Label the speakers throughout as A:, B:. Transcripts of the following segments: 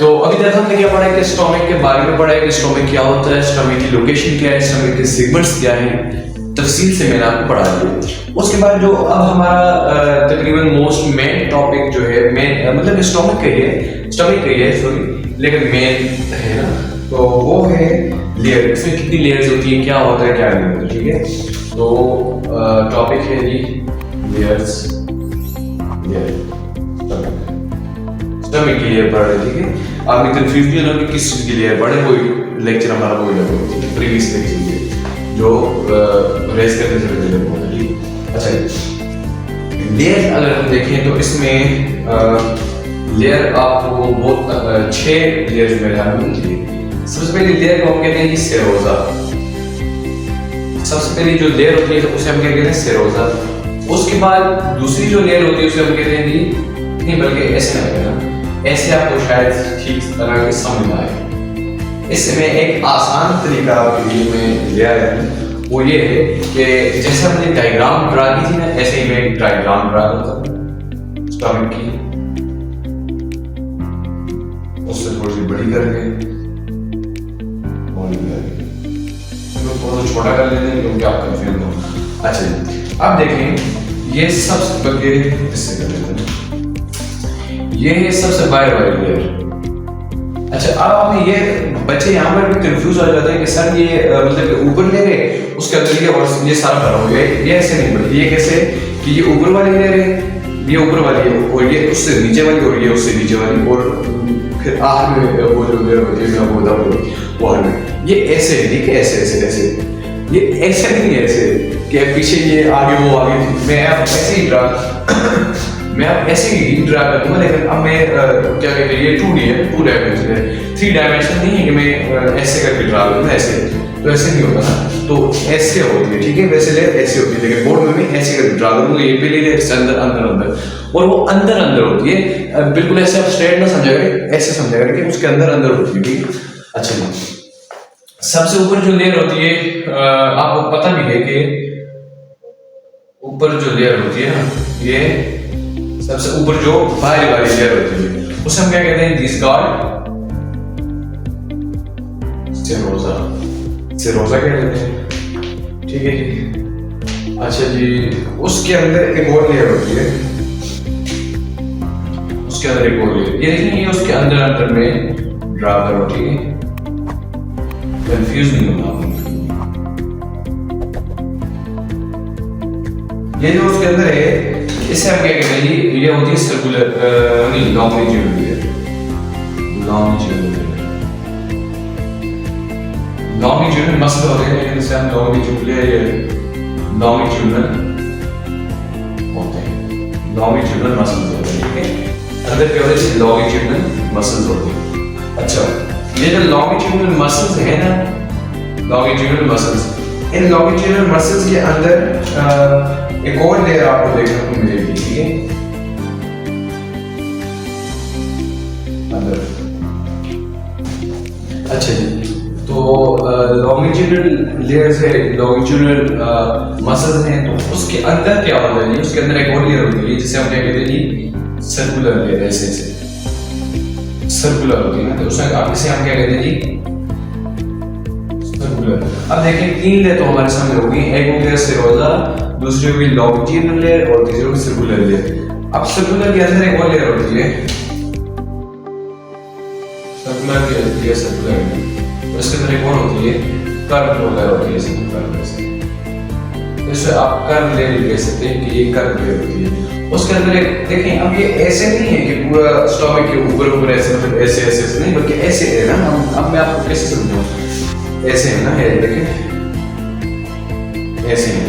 A: तो अभी तक हमने क्या पढ़ा है कि स्टोमक के बारे में पढ़ा है कि स्टोमक क्या होता है, स्टोमक की लोकेशन क्या है, स्टोमक के सेगमेंट्स क्या हैं, तफसील से मैंने आपको पढ़ा दिया। उसके बाद जो अब हमारा तकरीबन मोस्ट मेन टॉपिक जो है, मेन मतलब स्टोमक का ही है सॉरी, लेकिन मेन है ना, तो वो है लेयर। इसमें कितनी लेयर्स होती हैं, क्या होता है क्या नहीं होता, ठीक है। तो टॉपिक है जी लेयर्स, स्टमक की लेयर पढ़ रहे, ठीक है। आपने कंफ्यूजन हो कि किस चीज की लेयर पढ़े, कोई लेक्चर हमारा वही लगा प्रीवियस लेक्चर जो रेस करने से पहले बोला, ठीक। अच्छा, लेयर अगर हम देखें तो इसमें लेयर आपको बहुत 6 लेयर्स में ध्यान मिलती है। सबसे पहली लेयर को हम कहते हैं सेरोजा। सबसे पहली जो लेयर होती है उसे हम क्या कहते हैं, सेरोजा। उसके बाद दूसरी जो लेयर होती है उसे हम कहते हैं जी, नहीं बल्कि ऐसे ना कहना, ऐसे आपको शायद ठीक तरह से समझ आए। इसमें एक आसान तरीका आपके लिए मैं ले आया हूँ, वो ये है कि जैसे हमने डायग्राम ड्रा की थी ना, ऐसे ही मैं एक डायग्राम ड्रा करता हूँ स्टमक की, उससे थोड़ी सी बड़ी करके थोड़ा छोटा कर लेते हैं क्योंकि आप कंफ्यूज हो। अच्छा, अब देखें ये सबसे बड़े इससे कर लेते हैं, ये है सबसे बाहर वाली लेयर। अच्छा, अब हमें ये बच्चे यहाँ पर भी कंफ्यूज हो जाते हैं कि सर ये मतलब ऊपर ले रहे उसके अंदर ये और ये सारा भरा हुआ है, ये ऐसे नहीं बढ़ती, ये कैसे कि ये ऊपर वाली ले रहे, ये ऊपर वाली है और ये उससे नीचे वाली और ये उससे नीचे वाली, और फिर आखिर में वो जो लेयर होती है मैं आपको बताऊँ वो हर में ये ऐसे है, ठीक है, ऐसे ऐसे ऐसे, ये ऐसे नहीं है ऐसे कि पीछे ये आगे वो आगे, मैं अब ऐसे ही ड्रा मैं अब ऐसे ही ड्रा कर दूंगा, लेकिन अब मैं क्या कहते हैं ये 2D है, 2 डायमेंशन है, 3 डायमेंशन नहीं है कि मैं ऐसे करके ड्रा करूँ ऐसे, तो ऐसे नहीं होता ना, तो ऐसे होती है, ठीक है। वैसे लेयर ऐसे होती है, लेकिन बोर्ड में मैं ऐसे करके ड्रा करूँगा, ये पहली लेयर से अंदर अंदर अंदर, और वो अंदर अंदर होती है, बिल्कुल ऐसे आप स्ट्रेट ना समझा करें, ऐसे समझा करें कि उसके अंदर अंदर होती है, ठीक है। अच्छा, सबसे ऊपर जो लेयर होती है आपको पता भी है कि ऊपर जो लेयर होती है ना, ये सबसे ऊपर जो बाहरी वाली लेयर होती है उसे हम क्या कहते हैं, दिस गार्ड सेरोजा, सेरोजा कहते हैं, ठीक है जी। अच्छा जी, उसके अंदर एक और लेयर होती है, उसके अंदर एक और लेयर, ये देखिए, ये उसके अंदर अंदर में ड्रा करो, ठीक है, कंफ्यूज नहीं होना। ये जो उसके अंदर है इसे हम क्या कहते हैं जी, ये होती है सर्कुलर नहीं लॉन्गिट्यूडनल लेयर, लॉन्गिट्यूडनल मसल होते हैं, लेकिन इसे हम लॉन्गिट्यूडनल होते हैं, लॉन्गिट्यूडनल मसल्स होते हैं, ठीक है। अंदर क्या होते हैं, लॉन्गिट्यूडनल मसल्स होते हैं। अच्छा, ये जो लॉन्गिट्यूडनल मसल्स है ना, लॉन्गिट्यूडनल मसल्स, इन लॉन्गिट्यूडनल मसल्स के अंदर एक और लेयर आपको देखने को मिलेगी, ठीक है, अंदर। अच्छा जी, तो लॉन्गिट्यूडनल लेयर्स है, लॉन्गिट्यूडनल मसल्स हैं, तो उसके अंदर क्या होता है, उसके अंदर एक और लेयर होती है जिसे हम क्या कहते हैं जी, सर्कुलर लेयर, ऐसे ऐसे सर्कुलर होती है ना, तो उसे हम क्या कहते हैं जी, सर्कुलर। अब देखिए 3 लेयर तो हमारे सामने होगी, एक हो गया सेरोजा, दूसरी होगी लॉन्गिट्यूडनल लेयर और तीसरी होगी सर्कुलर लेयर। अब सर्कुलर के अंदर एक और लेयर होती है, सर्कुलर की होती है सर्कुलर, और इसके अंदर एक और होती है कर्व लेयर होती है, इसमें कर्व ऐसे, इसे आप कर्व लेयर कह सकते हैं कि ये कर्व लेयर होती है। उसके अंदर एक देखें, अब ये ऐसे नहीं है कि पूरा स्टमक के ऊपर ऊपर ऐसे, मतलब ऐसे ऐसे नहीं, बल्कि ऐसे है ना। अब मैं आपको कैसे समझाऊं, ऐसे है ना, है देखें, ऐसे है,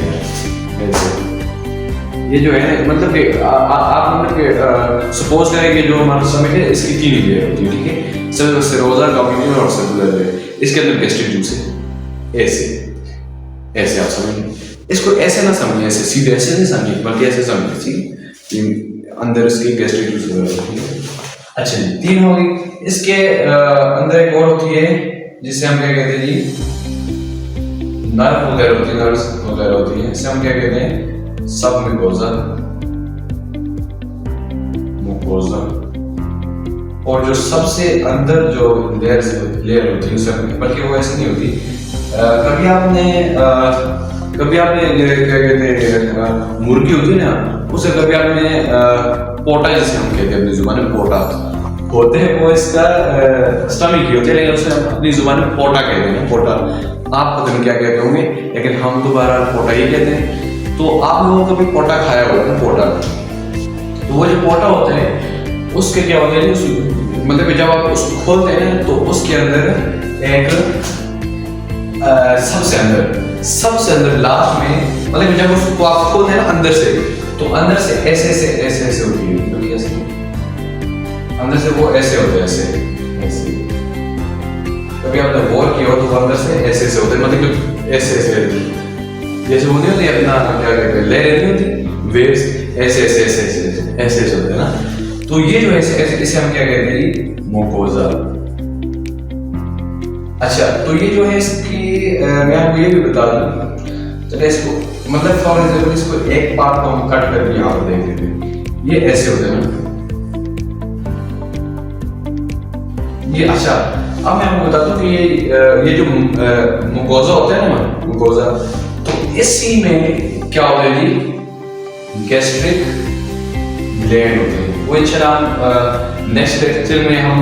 A: ऐसे ये जो है मतलब कि आप मतलब कि सपोज करें कि जो हमारा स्टमक है इसकी 3 लेयर होती है, ठीक है, सेरोजा, लॉन्गिट्यूडनल और सर्कुलर लेयर। इसके अंदर गैस्ट्रिक जूस है, ऐसे ऐसे आप समझिए, इसको ऐसे ना समझिए, ऐसे सीधे ऐसे नहीं समझिए, बल्कि ऐसे समझिए, ठीक है, अंदर इसके गैस्ट्रिक जूस होती है। अच्छा जी, 3 हो गई। इसके अंदर एक और होती है जिसे हम क्या कहते हैं जी, नर्व वगैरह होती है, नर्व्स वगैरह होती है, इसे हम क्या कहते हैं, सब मुकोसा, मुकोसा, और जो सबसे अंदर जो लेयर होती है उसमें, बल्कि वो ऐसी नहीं होती। कभी आपने क्या कहते हैं मुर्गी होती है ना, उसे कभी आपने पोटा, जैसे हम कहते हैं अपनी जुबान में पोटा होते हैं, वो इसका स्टमक ही होते हैं, लेकिन उसे अपनी जुबान में पोटा कहते हैं। पोटा आप पता नहीं क्या कहते होंगे, लेकिन हम तो बहरहाल पोटा ही कहते हैं। तो आप लोगों को कभी पोटा खाया होगा ना, पोटा। तो वो जो पोटा होता है उसके क्या होता है, मतलब जब आप उसको खोलते हैं तो उसके अंदर एक सबसे अंदर लास्ट में, मतलब जब उसको आप खोलते हैं ना अंदर से, तो अंदर से ऐसे होती है, मतलब ऐसे अंदर से वो ऐसे होते हैं, ऐसे। कभी आपने गौर किया हो तो वो अंदर से ऐसे होते हैं, मतलब ऐसे जैसे वो नहीं होती अपना क्या कहते हैं, लहरें नहीं होती, वेव्स ऐसे होते हैं ना। तो ये जो ऐसे इसे हम क्या कहते हैं, मुकोजा। अच्छा, तो ये जो है इसकी मैं आपको ये भी बता दूं, चलिए इसको मतलब फॉर एग्जाम्पल इसको एक पार्ट को हम कट करके यहाँ पर देख लेते हैं, ये ऐसे होते हैं ना ये। अच्छा, अब मैं आपको बताता हूँ कि ये जो मुकोजा होता है ना, मुकोजा, तो इसी में क्या होता है जी, गैस्ट्रिक ग्लैंड होते हैं। वो इंशाल्लाह नेक्स्ट लेक्चर में हम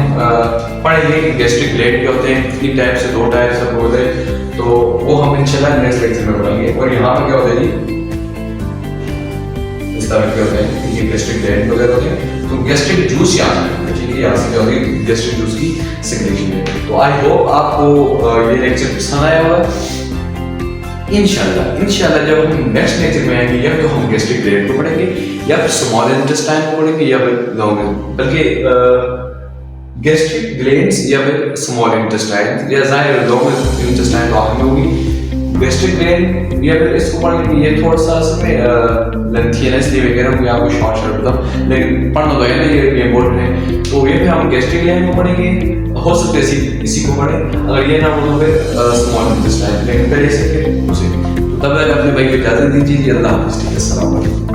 A: पढ़ेंगे कि गैस्ट्रिक ग्लैंड क्या होते हैं, कितनी टाइप से, 2 टाइप सब होते हैं, तो वो हम इंशाल्लाह नेक्स्ट लेक्चर में पढ़ेंगे। और यहाँ पर क्या होता है जी, इस तरह क्या होता है, ये गैस्ट्रिक ग्लैंड वगैरह होते हैं। तो गैस्ट्रिक जूस यहाँ से, ठीक है, यहाँ से क्या होती है, गैस्ट्रिक जूस की सिक्रेशन है। तो आई होप आपको ये लेक्चर पसंद आया होगा। इंशाल्लाह जब हम नेक्स्ट लेक्चर में आएंगे, या तो हम गैस्ट्रिक ग्लैंड को पढ़ेंगे, या फिर स्मॉल इंटेस्टाइन को पढ़ेंगे, या फिर बल्कि गैस्ट्रिक ग्लैंड्स या फिर स्मॉल इंटेस्टाइन, या जाहिर लॉन्ग इंटेस्टाइन तो आखिर में होगी। गैस्ट्रिक ग्लैंड या फिर इसको पढ़ेंगे, ये थोड़ा सा इसमें लेंथी है, इसलिए वगैरह मैं आपको शॉर्ट बताऊँ, लेकिन पढ़ना तो है ना, ये इम्पोर्टेंट है। तो ये फिर हम गैस्ट्रिक ग्लैंड को पढ़ेंगे, हो सकता है इसी को पढ़ें, अगर ये ना हो तो फिर स्मॉल इंटेस्टाइन, लेकिन पहले से फिर उसे। तो तब तक अपने भाई को इजाजत दीजिए। अल्लाह हाफ़िज़। अस्सलाम वालेकुम।